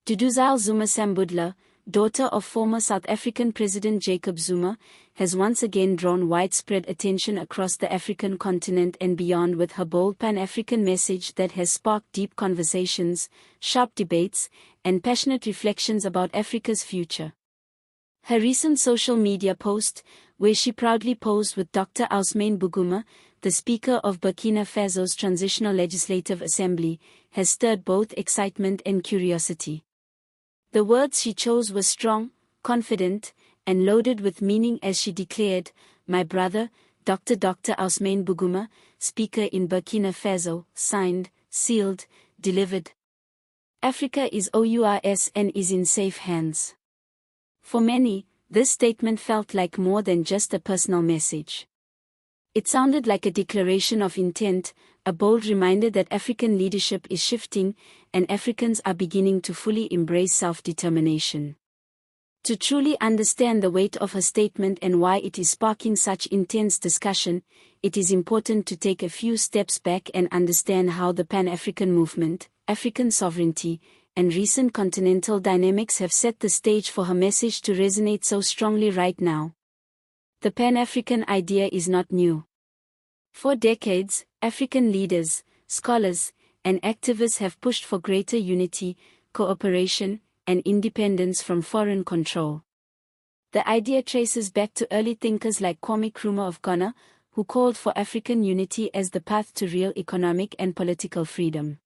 Duduzile Zuma-Sambudla, daughter of former South African President Jacob Zuma, has once again drawn widespread attention across the African continent and beyond with her bold Pan-African message that has sparked deep conversations, sharp debates, and passionate reflections about Africa's future. Her recent social media post, where she proudly posed with Dr. Ousmane Bouguma, the Speaker of Burkina Faso's Transitional Legislative Assembly, has stirred both excitement and curiosity. The words she chose were strong, confident, and loaded with meaning as she declared, "My brother, Dr. Ousmane Bouguma, Speaker in Burkina Faso, signed, sealed, delivered. Africa is ours and is in safe hands." For many, this statement felt like more than just a personal message. It sounded like a declaration of intent, a bold reminder that African leadership is shifting, and Africans are beginning to fully embrace self-determination. To truly understand the weight of her statement and why it is sparking such intense discussion, it is important to take a few steps back and understand how the Pan-African movement, African sovereignty, and recent continental dynamics have set the stage for her message to resonate so strongly right now. The Pan-African idea is not new. For decades, African leaders, scholars, and activists have pushed for greater unity, cooperation, and independence from foreign control. The idea traces back to early thinkers like Kwame Nkrumah of Ghana, who called for African unity as the path to real economic and political freedom.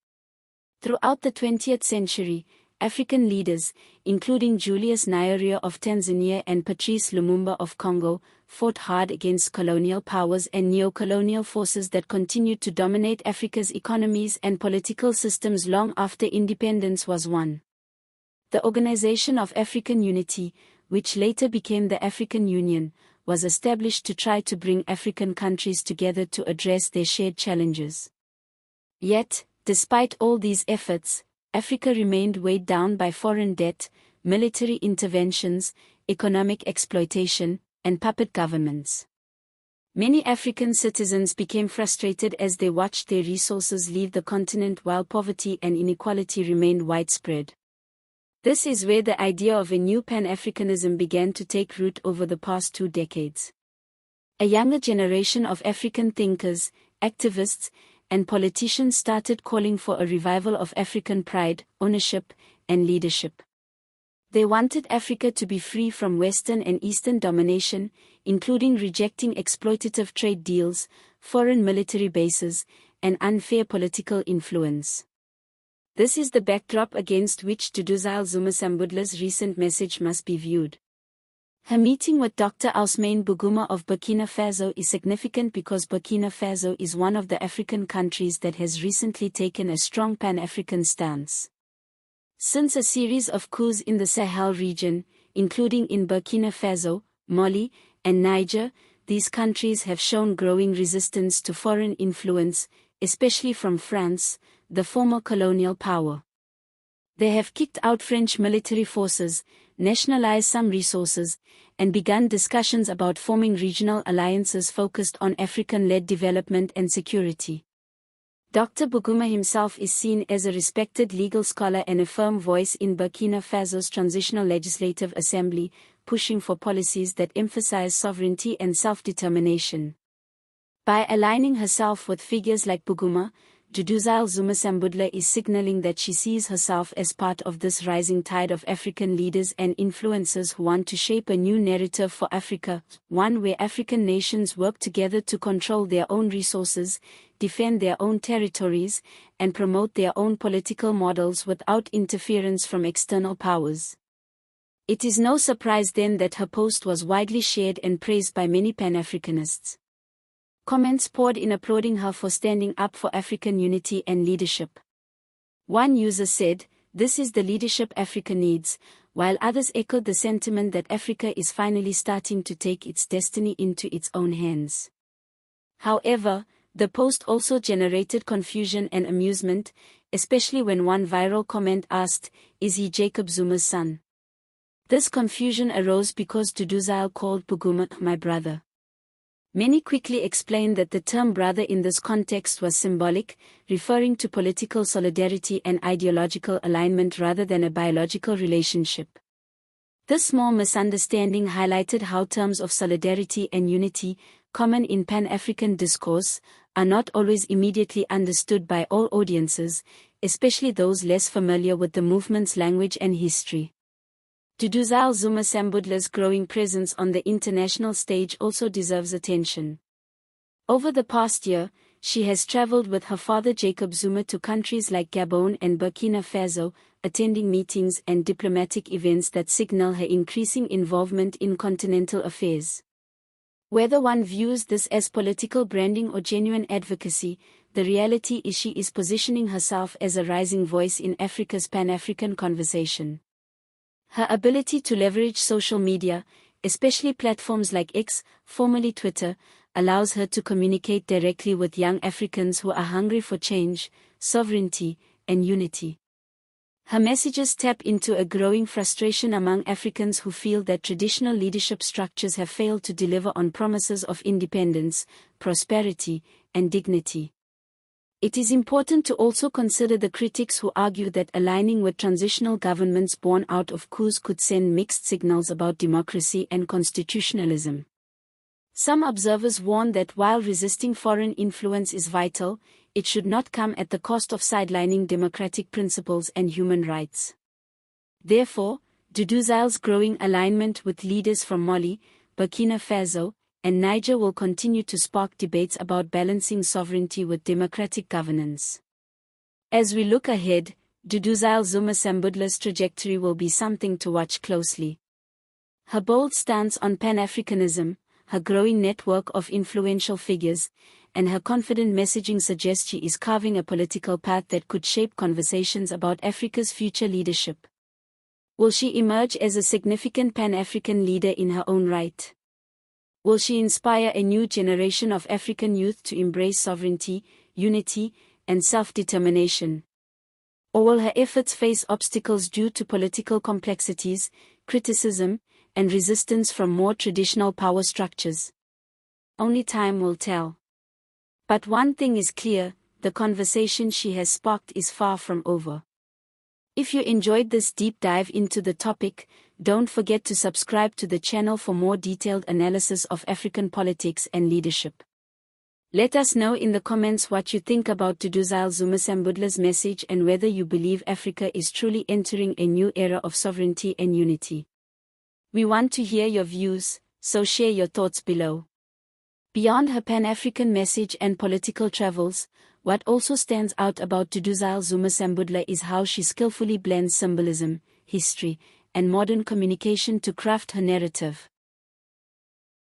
Throughout the 20th century, African leaders, including Julius Nyerere of Tanzania and Patrice Lumumba of Congo, fought hard against colonial powers and neo-colonial forces that continued to dominate Africa's economies and political systems long after independence was won. The Organization of African Unity, which later became the African Union, was established to try to bring African countries together to address their shared challenges. Yet, despite all these efforts, Africa remained weighed down by foreign debt, military interventions, economic exploitation, and puppet governments. Many African citizens became frustrated as they watched their resources leave the continent while poverty and inequality remained widespread. This is where the idea of a new Pan-Africanism began to take root over the past 2 decades. A younger generation of African thinkers, activists, and politicians started calling for a revival of African pride, ownership, and leadership. They wanted Africa to be free from Western and Eastern domination, including rejecting exploitative trade deals, foreign military bases, and unfair political influence. This is the backdrop against which Duduzile Zuma-Sambudla's recent message must be viewed. Her meeting with Dr. Ousmane Bouguma of Burkina Faso is significant because Burkina Faso is one of the African countries that has recently taken a strong Pan-African stance. Since a series of coups in the Sahel region, including in Burkina Faso, Mali, and Niger, these countries have shown growing resistance to foreign influence, especially from France, the former colonial power. They have kicked out French military forces, nationalized some resources, and begun discussions about forming regional alliances focused on African-led development and security. Dr. Bouguma himself is seen as a respected legal scholar and a firm voice in Burkina Faso's Transitional Legislative Assembly, pushing for policies that emphasize sovereignty and self-determination. By aligning herself with figures like Bouguma, Duduzile Zuma-Sambudla is signaling that she sees herself as part of this rising tide of African leaders and influencers who want to shape a new narrative for Africa, one where African nations work together to control their own resources, defend their own territories, and promote their own political models without interference from external powers. It is no surprise then that her post was widely shared and praised by many Pan-Africanists. Comments poured in applauding her for standing up for African unity and leadership. One user said, "This is the leadership Africa needs," while others echoed the sentiment that Africa is finally starting to take its destiny into its own hands. However, the post also generated confusion and amusement, especially when one viral comment asked, "Is he Jacob Zuma's son?" This confusion arose because Duduzile called Bouguma "my brother." Many quickly explained that the term brother in this context was symbolic, referring to political solidarity and ideological alignment rather than a biological relationship. This small misunderstanding highlighted how terms of solidarity and unity, common in Pan-African discourse, are not always immediately understood by all audiences, especially those less familiar with the movement's language and history. Duduzile Zuma-Sambudla's growing presence on the international stage also deserves attention. Over the past year, she has traveled with her father Jacob Zuma to countries like Gabon and Burkina Faso, attending meetings and diplomatic events that signal her increasing involvement in continental affairs. Whether one views this as political branding or genuine advocacy, the reality is she is positioning herself as a rising voice in Africa's Pan-African conversation. Her ability to leverage social media, especially platforms like X, formerly Twitter, allows her to communicate directly with young Africans who are hungry for change, sovereignty, and unity. Her messages tap into a growing frustration among Africans who feel that traditional leadership structures have failed to deliver on promises of independence, prosperity, and dignity. It is important to also consider the critics who argue that aligning with transitional governments born out of coups could send mixed signals about democracy and constitutionalism. Some observers warn that while resisting foreign influence is vital, it should not come at the cost of sidelining democratic principles and human rights. Therefore, Duduzile's growing alignment with leaders from Mali, Burkina Faso, and Niger will continue to spark debates about balancing sovereignty with democratic governance. As we look ahead, Duduzile Zuma-Sambudla's trajectory will be something to watch closely. Her bold stance on Pan-Africanism, her growing network of influential figures, and her confident messaging suggest she is carving a political path that could shape conversations about Africa's future leadership. Will she emerge as a significant Pan-African leader in her own right? Will she inspire a new generation of African youth to embrace sovereignty, unity, and self-determination? Or will her efforts face obstacles due to political complexities, criticism, and resistance from more traditional power structures? Only time will tell. But one thing is clear, the conversation she has sparked is far from over. If you enjoyed this deep dive into the topic, don't forget to subscribe to the channel for more detailed analysis of African politics and leadership. Let us know in the comments what you think about Duduzile Zuma-Sambudla's message and whether you believe Africa is truly entering a new era of sovereignty and unity. We want to hear your views, so share your thoughts below. Beyond her Pan-African message and political travels, what also stands out about Duduzile Zuma-Sambudla is how she skillfully blends symbolism, history, and modern communication to craft her narrative.